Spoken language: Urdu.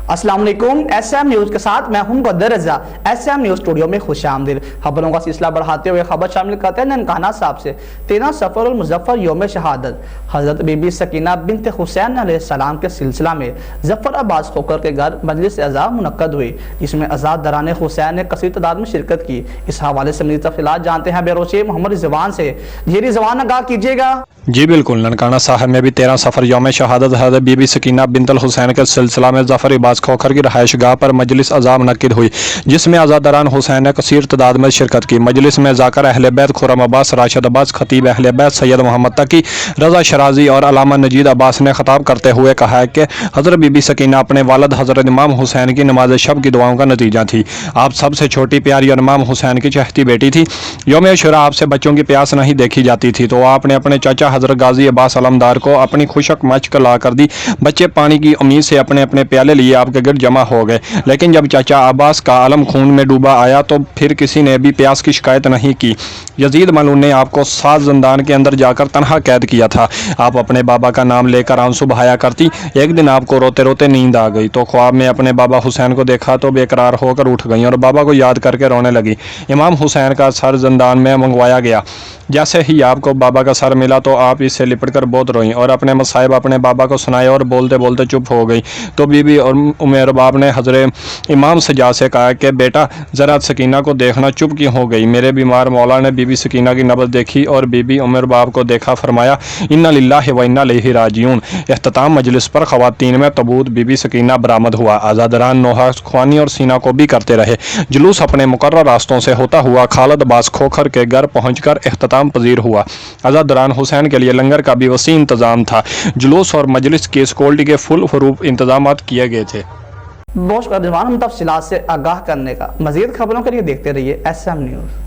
السلام علیکم، ایس ایم نیوز کے ساتھ میں ہوں قدر رضا۔ ایس ایم نیوز اسٹوڈیو میں خوش آمدید۔ خبروں کا سلسلہ بڑھاتے ہوئے خبر شامل کرتے ہیں ننکانہ صاحب سے 13 صفر المظفر یوم شہادت حضرت بی بی سکینہ بنت حسین علیہ السلام کے سلسلہ میں ظفرعباس کھوکھر کے گھر مجلس عزاء منعقد ہوئی، جس میں عزاء دران حسین نے کثیر تعداد میں شرکت کی۔ اس حوالے سے مزید تفصیلات جانتے ہیں بیروچی محمد رضوان سے۔ جی رضوان آگاہ کیجیے گا۔ جی بالکل، ننکانہ صاحب میں بھی 13 صفر یوم شہادت حضرت بی بی سکینہ بنت الحسین کے سلسلہ میں ظفرعباس کھوکھر کی رہائش گاہ پر مجلس عزاء منعقد ہوئی، جس میں عزاء دران حسین نے کثیر تعداد میں شرکت کی۔ مجلس میں ذاکر اہل بیت خرم عباس، راشد عباس، خطیب اہل بیت سید محمد تقی، رضا شرازی اور علامہ نجید عباس نے خطاب کرتے ہوئے کہا کہ حضرت بی بی سکینہ اپنے والد حضرت امام حسین کی نماز شب کی دعاؤں کا نتیجہ تھی۔ آپ سب سے چھوٹی پیاری اور امام حسین کی چہتی بیٹی تھی۔ یوم عاشوراء آپ سے بچوں کی پیاس نہیں دیکھی جاتی تھی، تو آپ نے اپنے چاچا حضرت غازی عباس علمدار کو اپنی خشک مشق لا کر دی۔ بچے پانی کی امید سے اپنے اپنے پیالے لیے آپ کے گرد جمع ہو گئے، لیکن جب چاچا عباس کا علم خون میں ڈوبا آیا تو پھر کسی نے بھی پیاس کی شکایت نہیں کی۔ یزید ملعون نے آپ کو 7 زندان کے اندر جا کر تنہا قید کیا تھا۔ آپ اپنے بابا کا نام لے کر آنسو بہایا کرتی۔ ایک دن آپ کو روتے روتے نیند آ گئی تو خواب میں اپنے بابا حسین کو دیکھا تو بے قرار ہو کر اٹھ گئیں اور بابا کو یاد کر کے رونے لگی۔ امام حسین کا سر زندان میں منگوایا گیا۔ جیسے ہی آپ کو بابا کا سر ملا تو آپ اس سے لپٹ کر بہت روئیں اور اپنے مصائب اپنے بابا کو سنائے اور بولتے بولتے چپ ہو گئی۔ تو بی بی اور ارباب نے حضرت امام سجاد سے کہا کہ بیٹا ذرا سکینہ کو دیکھنا، چپ کیوں ہو گئی؟ میرے بیمار مولا نے بی بی سکینہ کی نبض دیکھی اور بی بی ارباب کو دیکھا، فرمایا انا للہ و انا الیہ راجعون۔ اختتام مجلس پر خواتین میں تابوت بی بی سکینہ برآمد ہوا۔ عزاداران نوحہ خوانی اور سینہ کو بھی کرتے رہے۔ جلوس اپنے مقرر راستوں سے ہوتا ہوا خالد عباس کھوکھر کے گھر پہنچ کر اختتام پذیر ہوا۔ عزاداران حسین کے لیے لنگر کا بھی وسیع انتظام تھا۔ جلوس اور مجلس کی سیکورٹی کے فل فروغ انتظامات کیے گئے تھے۔ بہت شکریہ رضوان، تفصیلات سے آگاہ کرنے کا۔ مزید خبروں کے لیے دیکھتے رہیے ایس ایم نیوز۔